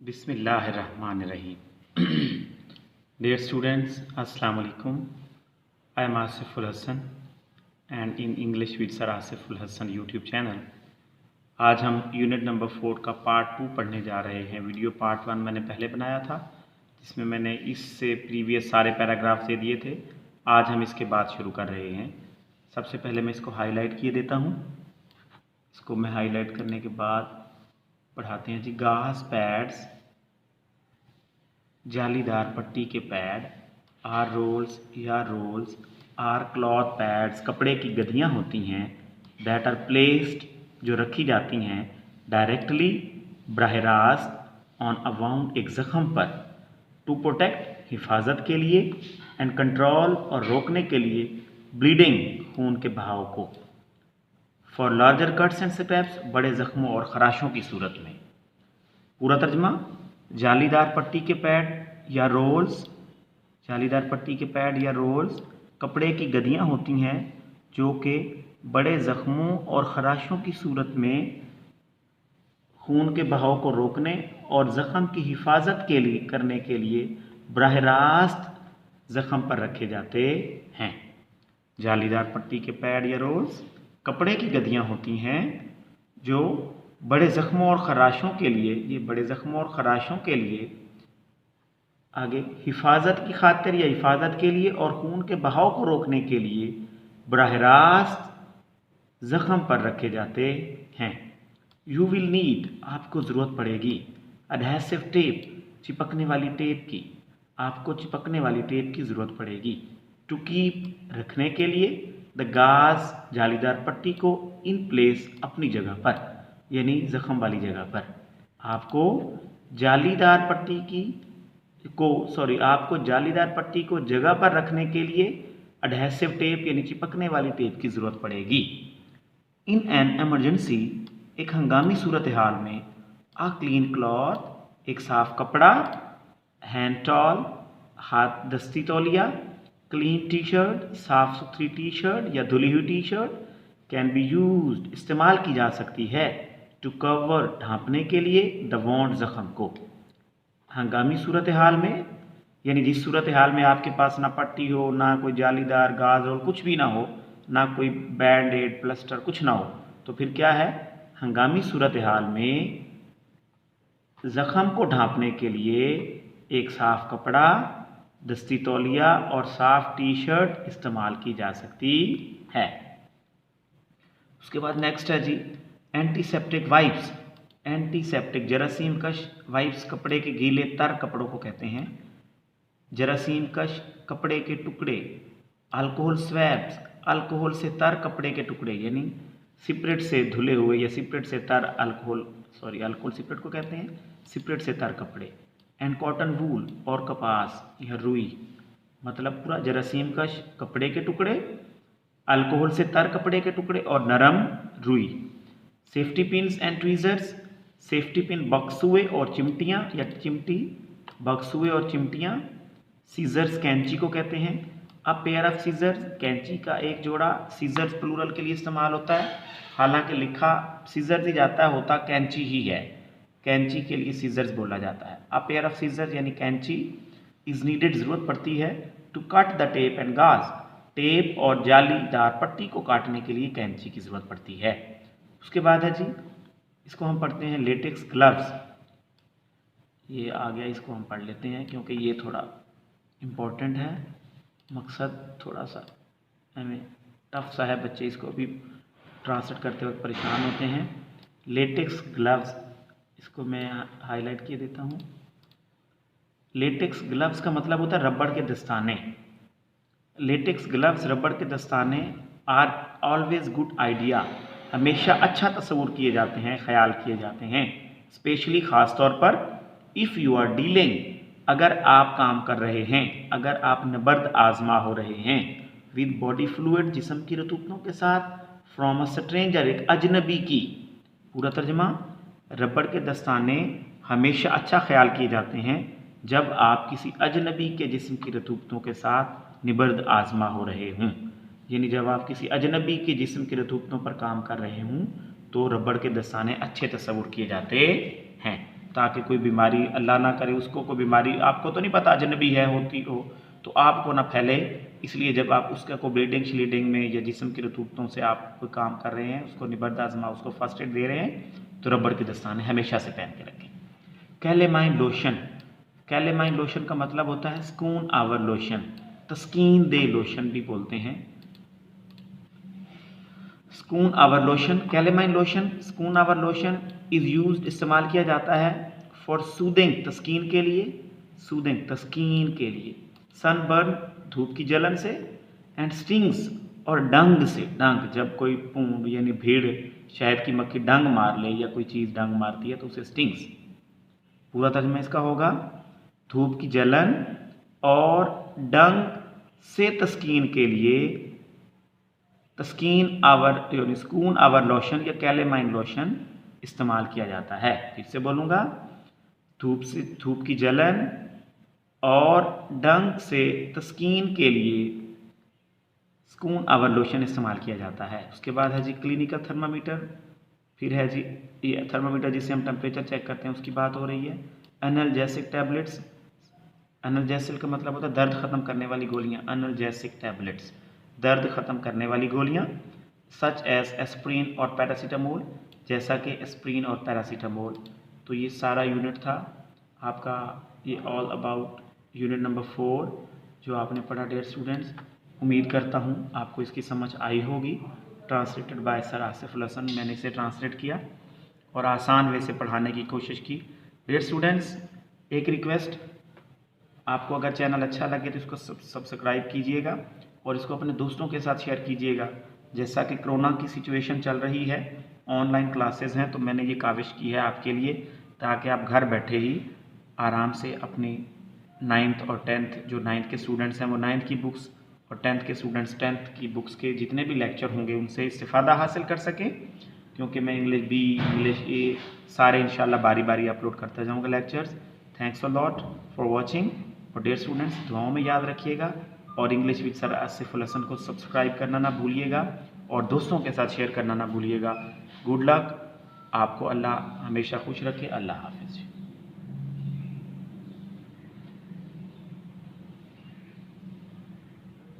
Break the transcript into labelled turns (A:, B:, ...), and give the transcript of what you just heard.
A: बिस्मिल्लाहिर्रहमानिर्रहीम। Dear students, Assalamu alaikum. I am Asiful Hassan and in English with Sir Asiful Hassan YouTube channel. आज हम unit number 4 का part 2 पढ़ने जा रहे हैं। वीडियो पार्ट 1 मैंने पहले बनाया था जिसमें मैंने इससे प्रीवियस सारे पैराग्राफ दे दिए थे। आज हम इसके बाद शुरू कर रहे हैं। सबसे पहले मैं इसको हाईलाइट किए देता हूँ। इसको मैं हाईलाइट करने के बाद पढ़ाते हैं जी। घास पैड्स, जालीदार पट्टी के पैड, आर रोल्स या रोल्स आर क्लॉथ पैड्स, कपड़े की गद्दियाँ होती हैं, दैट आर प्लेस्ड जो रखी जाती हैं, डायरेक्टली बराह रास्त ऑन अ वाउंड एक ज़ख़म पर, टू प्रोटेक्ट हिफाजत के लिए, एंड कंट्रोल और रोकने के लिए, ब्लीडिंग खून के बहाव को, for larger cuts and scraps बड़े ज़ख्मों और खराशों की सूरत में। पूरा तर्जमा, जालीदार पट्टी के पैड या रोल्स, जालीदार पट्टी के पैड या रोल्स कपड़े की गद्दियाँ होती हैं जो कि बड़े ज़ख्मों और खराशों की सूरत में खून के बहाव को रोकने और ज़ख़म की हिफाजत के लिए करने के लिए बराह रास्त ज़ख़म पर रखे जाते हैं। जालीदार पट्टी के पैड या रोल्स कपड़े की गद्दियाँ होती हैं जो बड़े ज़ख्मों और खराशों के लिए, ये बड़े ज़ख्मों और खराशों के लिए आगे हिफाजत की खातिर या हिफाजत के लिए और खून के बहाव को रोकने के लिए बराह रास्त ज़ख़म पर रखे जाते हैं। यू विल नीड आपको ज़रूरत पड़ेगी, एडहेसिव टेप चिपकने वाली टेप की, आपको चिपकने वाली टेप की ज़रूरत पड़ेगी, टू कीप रखने के लिए, द गाज जालीदार पट्टी को, इन प्लेस अपनी जगह पर, यानी ज़ख़म वाली जगह पर। आपको जालीदार पट्टी को जगह पर रखने के लिए एडहेसिव टेप यानी चिपकने वाली टेप की ज़रूरत पड़ेगी। इन एन एमरजेंसी एक हंगामी सूरत हाल में, आ क्लीन क्लॉथ एक साफ़ कपड़ा, हैंड टॉल हाथ दस्ती तौलिया, क्लीन टी शर्ट साफ़ सुथरी टी शर्ट या धुली हुई T shirt, can be used इस्तेमाल की जा सकती है, टू कवर ढांपने के लिए, द वॉन्ड ज़ख़म को। हंगामी सूरत हाल में यानी जिस सूरत हाल में आपके पास ना पट्टी हो, ना कोई जालीदार गाज रोल कुछ भी ना हो, ना कोई बैंड एड प्लास्टर कुछ ना हो, तो फिर क्या है, हंगामी सूरत हाल में ज़ख़म को ढांपने के लिए एक साफ़ कपड़ा, दस्ती तौलिया और साफ़ टी शर्ट इस्तेमाल की जा सकती है। उसके बाद नेक्स्ट है जी एंटीसेप्टिक वाइप्स। एंटीसेप्टिक जरासीम कश वाइप्स कपड़े के गीले तर कपड़ों को कहते हैं। जरासीम कश कपड़े के टुकड़े, अल्कोहल स्वैब्स अल्कोहल से तर कपड़े के टुकड़े यानी सिपरेट से धुले हुए या सिपरेट से तर अल्कोहल सिपरेट को कहते हैं, सिपरेट से तर कपड़े, एंड कॉटन वूल और कपास या रुई, मतलब पूरा जरासीम कश कपड़े के टुकड़े, अल्कोहल से तर कपड़े के टुकड़े और नरम रुई। Safety pins and tweezers, safety pin बक्सुए और चिमटियाँ या चिमटी, बक्सुए और चिमटियाँ। सीजर्स कैंची को कहते हैं। अ पेयर ऑफ सीजर्स कैंची का एक जोड़ा, सीजर्स प्लूरल के लिए इस्तेमाल होता है, हालांकि लिखा सीजर्स ही जाता है, होता कैंची ही है, कैंची के लिए सीजर्स बोला जाता है। अ पेयर ऑफ सीजर्स यानी कैंची इज़ नीडेड ज़रूरत पड़ती है, to cut the tape and gauze tape और जालीदार पट्टी को काटने के लिए कैंची की ज़रूरत पड़ती है। उसके बाद है जी, इसको हम पढ़ते हैं लेटेक्स ग्लव्स। ये आ गया, इसको हम पढ़ लेते हैं क्योंकि ये थोड़ा इम्पोर्टेंट है, मकसद थोड़ा सा हमें टफ सा है, बच्चे इसको भी ट्रांसलेट करते वक्त परेशान होते हैं। लेटेक्स ग्लव्स, इसको मैं हाईलाइट किए देता हूँ। लेटेक्स ग्लव्स का मतलब होता है रबड़ के दस्ताने। लेटेक्स ग्लव्स रबड़ के दस्ताने आर ऑलवेज गुड आइडिया, हमेशा अच्छा तस्वुर किए जाते हैं, ख्याल किए जाते हैं, स्पेशली ख़ास तौर पर इफ़ यू आर डीलिंग अगर आप काम कर रहे हैं, अगर आप नबर्द आजमा हो रहे हैं, विद बॉडी फ्लूइड जिस्म की रतूतों के साथ, फ्रॉम अ स्ट्रेंजर एक अजनबी की। पूरा तर्जमा, रबड़ के दस्ताने हमेशा अच्छा ख्याल किए जाते हैं जब आप किसी अजनबी के जिस्म की रतूतों के साथ निबर्द आजमा हो रहे हों, यानी जब आप किसी अजनबी के जिस्म की रतूतों पर काम कर रहे हों तो रबड़ के दस्ताने अच्छे तस्वुर किए जाते हैं। ताकि कोई बीमारी अल्लाह ना करे उसको, कोई बीमारी आपको तो नहीं पता अजनबी है होती हो तो आपको ना फैले। इसलिए जब आप उसका को ब्लीडिंग श्लीडिंग में या जिस्म की रतूतों से आप कोई काम कर रहे हैं, उसको निबर्द आजमा, उसको फर्स्ट एड दे रहे हैं, तो रबड़ के दस्ताने हमेशा से पहन के रखें। कैलेमाइन लोशन, कैलेमाइन लोशन का मतलब होता है स्कून आवर लोशन, तस्कीन दे लोशन भी बोलते हैं। स्कून आवर लोशन, कैलेमाइन लोशन, स्कून आवर लोशन इज़ यूज्ड, इस्तेमाल किया जाता है फॉर सूदिंग, तस्कीन के लिए, सूदिंग तस्कीन के लिए, सनबर्न धूप की जलन से, एंड स्टिंग्स और डंग से, डंग जब कोई पूंछ यानी भीड़ शहद की मक्खी डंग मार ले या कोई चीज़ डंग मारती है तो उसे स्टिंग्स। पूरा तर्जुमा इसका होगा धूप की जलन और डंग से तस्कीन के लिए तस्कीन आवर यानी स्कून आवर लोशन या कैलेमाइन लोशन इस्तेमाल किया जाता है। फिर से बोलूँगा, धूप की जलन और डंग से तस्कीन के लिए स्कून आवर लोशन इस्तेमाल किया जाता है। उसके बाद है जी क्लिनिकल थर्मामीटर, फिर है जी ये थर्मामीटर जिससे हम टेम्परेचर चेक करते हैं उसकी बात हो रही है। एनाल्जेसिक टैबलेट्स, एनाल्जेसिक का मतलब होता है दर्द ख़त्म करने वाली गोलियाँ, एनाल्जेसिक टैबलेट्स दर्द ख़त्म करने वाली गोलियाँ, सच एज एस्प्रिन और पैरासीटामोल, जैसा कि एस्प्रिन और पैरासीटामोल। तो ये सारा यूनिट था आपका, ये ऑल अबाउट यूनिट नंबर 4 जो आपने पढ़ा डियर स्टूडेंट्स। उम्मीद करता हूँ आपको इसकी समझ आई होगी। ट्रांसलेटेड बाय सर आसिफ उल हसन, मैंने इसे ट्रांसलेट किया और आसान वे से पढ़ाने की कोशिश की। डियर स्टूडेंट्स, एक रिक्वेस्ट, आपको अगर चैनल अच्छा लगे तो इसको सब्सक्राइब कीजिएगा और इसको अपने दोस्तों के साथ शेयर कीजिएगा। जैसा कि कोरोना की सिचुएशन चल रही है, ऑनलाइन क्लासेस हैं, तो मैंने ये काविश की है आपके लिए ताकि आप घर बैठे ही आराम से अपनी 9th और 10th, जो 9th के स्टूडेंट्स हैं वो 9th की बुक्स और 10th के स्टूडेंट्स 10th की बुक्स के जितने भी लेक्चर होंगे उनसे इस्तिफ़ादा हासिल कर सकें, क्योंकि मैं इंग्लिश बी, इंग्लिश ए सारे इंशाल्लाह बारी बारी अपलोड करता जाऊँगा lectures. Thanks a lot for watching. और डियर स्टूडेंट्स, दुआओं में याद रखिएगा और इंग्लिश विद सर आसिफ उल हसन को सब्सक्राइब करना ना भूलिएगा और दोस्तों के साथ शेयर करना ना भूलिएगा। गुड लक, आपको अल्लाह हमेशा खुश रखे। अल्लाह हाफिज़।